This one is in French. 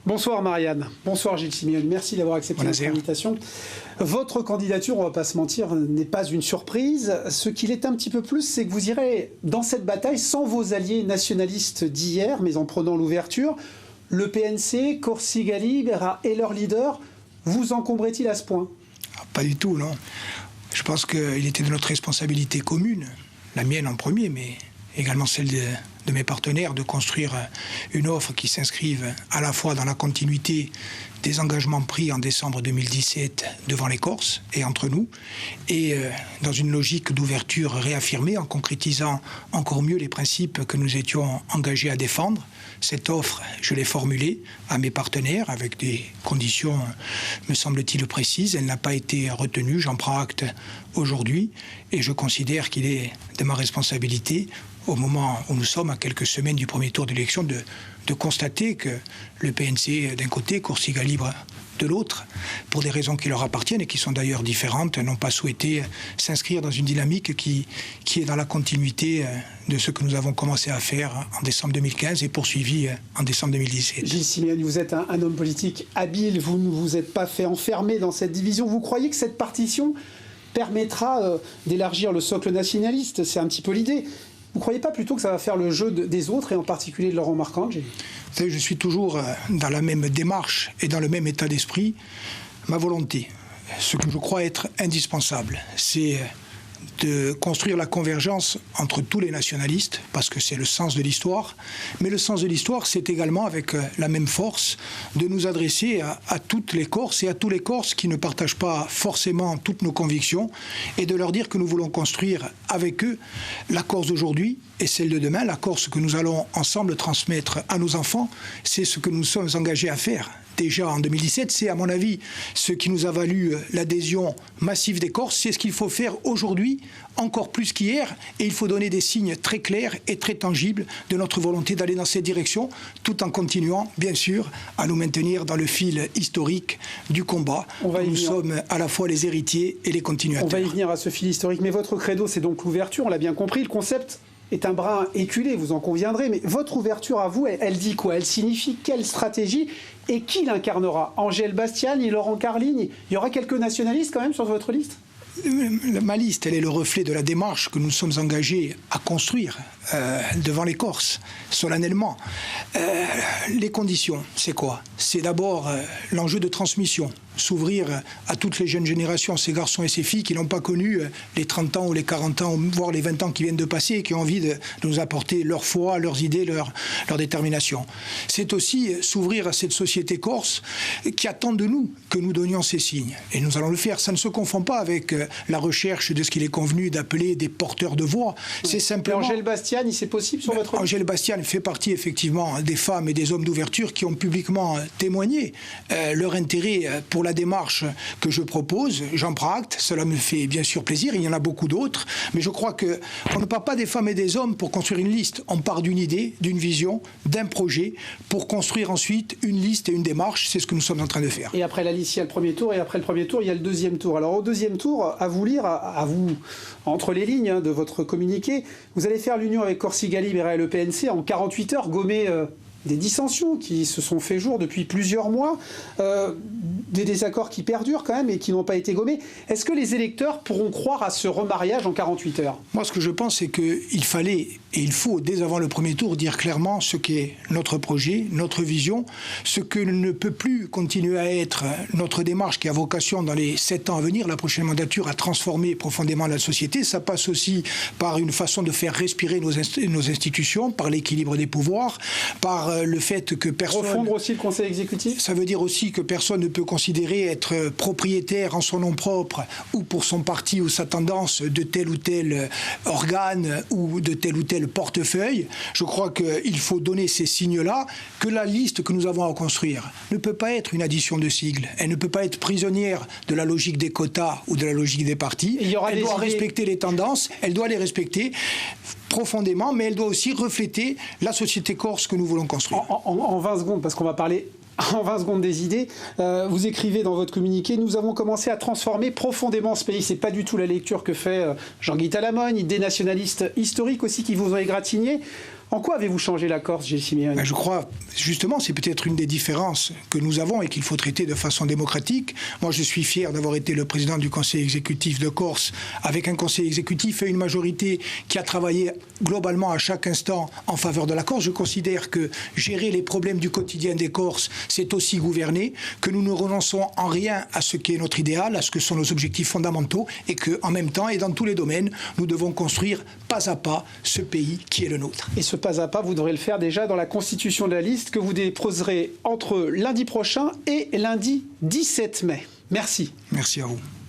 Bonsoir Marianne, bonsoir Gilles Simeoni, merci d'avoir accepté notre invitation. Votre candidature, on ne va pas se mentir, n'est pas une surprise. Ce qu'il est un petit peu plus, c'est que vous irez dans cette bataille sans vos alliés nationalistes d'hier, mais en prenant l'ouverture. Le PNC, Corsica Libera et leur leader, vous encombrait-il à ce point? Pas du tout, non. Je pense qu'il était de notre responsabilité commune, la mienne en premier, mais également celle de mes partenaires, de construire une offre qui s'inscrive à la fois dans la continuité des engagements pris en décembre 2017 devant les Corses et entre nous, et dans une logique d'ouverture réaffirmée en concrétisant encore mieux les principes que nous étions engagés à défendre. Cette offre, je l'ai formulée à mes partenaires avec des conditions, me semble-t-il, précises. Elle n'a pas été retenue, j'en prends acte aujourd'hui, et je considère qu'il est de ma responsabilité, au moment où nous sommes, à quelques semaines du premier tour d'élection, de constater que le PNC d'un côté, Corsica Libera de l'autre, pour des raisons qui leur appartiennent et qui sont d'ailleurs différentes, n'ont pas souhaité s'inscrire dans une dynamique qui est dans la continuité de ce que nous avons commencé à faire en décembre 2015 et poursuivi en décembre 2017. Gilles Simeoni, vous êtes un homme politique habile, vous ne vous êtes pas fait enfermer dans cette division. Vous croyez que cette partition permettra d'élargir le socle nationaliste? C'est un petit peu l'idée. Vous ne croyez pas plutôt que ça va faire le jeu des autres, et en particulier de Laurent Marcangeli? Vous savez, je suis toujours dans la même démarche et dans le même état d'esprit. Ma volonté, ce que je crois être indispensable, c'est de construire la convergence entre tous les nationalistes, parce que c'est le sens de l'histoire. Mais le sens de l'histoire, c'est également, avec la même force, de nous adresser à toutes les Corses et à tous les Corses qui ne partagent pas forcément toutes nos convictions, et de leur dire que nous voulons construire avec eux la Corse d'aujourd'hui et celle de demain, la Corse que nous allons ensemble transmettre à nos enfants. C'est ce que nous sommes engagés à faire. Déjà en 2017, c'est à mon avis ce qui nous a valu l'adhésion massive des Corses. C'est ce qu'il faut faire aujourd'hui, encore plus qu'hier, et il faut donner des signes très clairs et très tangibles de notre volonté d'aller dans cette direction, tout en continuant, bien sûr, à nous maintenir dans le fil historique du combat. Nous sommes à la fois les héritiers et les continuateurs. On va y venir à ce fil historique, mais votre credo, c'est donc l'ouverture, on l'a bien compris. Le concept est un brin éculé, vous en conviendrez, mais votre ouverture à vous, elle dit quoi? Elle signifie quelle stratégie et qui l'incarnera? Angèle Bastiani, Laurent Carligne? Il y aura quelques nationalistes quand même sur votre liste? Ma liste, elle est le reflet de la démarche que nous sommes engagés à construire devant les Corses, solennellement. Les conditions, c'est quoi? C'est d'abord l'enjeu de transmission, s'ouvrir à toutes les jeunes générations, ces garçons et ces filles qui n'ont pas connu les 30 ans ou les 40 ans, voire les 20 ans qui viennent de passer et qui ont envie de nous apporter leur foi, leurs idées, leur détermination. C'est aussi s'ouvrir à cette société corse qui attend de nous que nous donnions ces signes. Et nous allons le faire. Ça ne se confond pas avec la recherche de ce qu'il est convenu d'appeler des porteurs de voix. C'est simplement... Angèle Bastiani, c'est possible sur votre liste? Angèle Bastiani fait partie effectivement des femmes et des hommes d'ouverture qui ont publiquement témoigné leur intérêt pour la démarche que je propose. J'en prends acte, cela me fait bien sûr plaisir, il y en a beaucoup d'autres, mais je crois qu'on ne part pas des femmes et des hommes pour construire une liste, on part d'une idée, d'une vision, d'un projet, pour construire ensuite une liste et une démarche, c'est ce que nous sommes en train de faire. Et après la liste, il y a le premier tour, et après le premier tour, il y a le deuxième tour. Alors au deuxième tour, à vous lire, à vous, entre les lignes de votre communiqué, vous allez faire l'union avec Corsica Libera et le PNC en 48 heures, gommer des dissensions qui se sont fait jour depuis plusieurs mois, des désaccords qui perdurent quand même et qui n'ont pas été gommés. Est-ce que les électeurs pourront croire à ce remariage en 48 heures? Moi, ce que je pense, c'est qu'il fallait et il faut, dès avant le premier tour, dire clairement ce qu'est notre projet, notre vision, ce que ne peut plus continuer à être notre démarche qui a vocation dans les 7 ans à venir, la prochaine mandature, à transformer profondément la société. Ça passe aussi par une façon de faire respirer nos institutions, par l'équilibre des pouvoirs, par le fait que personne... Refondre aussi le Conseil exécutif? Ça veut dire aussi que personne ne peut considérer être propriétaire en son nom propre ou pour son parti ou sa tendance de tel ou tel organe ou de tel ou tel portefeuille. Je crois qu'il faut donner ces signes-là, que la liste que nous avons à construire ne peut pas être une addition de sigles. Elle ne peut pas être prisonnière de la logique des quotas ou de la logique des partis. Elle doit respecter les tendances, elle doit les respecter profondément, mais elle doit aussi refléter la société corse que nous voulons construire. En 20 secondes, parce qu'on va parler en 20 secondes des idées, vous écrivez dans votre communiqué: nous avons commencé à transformer profondément ce pays. C'est pas du tout la lecture que fait Jean-Guy Talamogne, des nationalistes historiques aussi qui vous ont égratigné. En quoi avez-vous changé la Corse, Gilles Simeoni? Je crois, justement, c'est peut-être une des différences que nous avons et qu'il faut traiter de façon démocratique. Moi, je suis fier d'avoir été le président du conseil exécutif de Corse, avec un conseil exécutif et une majorité qui a travaillé globalement à chaque instant en faveur de la Corse. Je considère que gérer les problèmes du quotidien des Corses, c'est aussi gouverner, que nous ne renonçons en rien à ce qui est notre idéal, à ce que sont nos objectifs fondamentaux, et qu'en même temps, et dans tous les domaines, nous devons construire pas à pas ce pays qui est le nôtre. Et ce pas à pas, vous devrez le faire déjà dans la constitution de la liste que vous déposerez entre lundi prochain et lundi 17 mai. Merci. Merci à vous.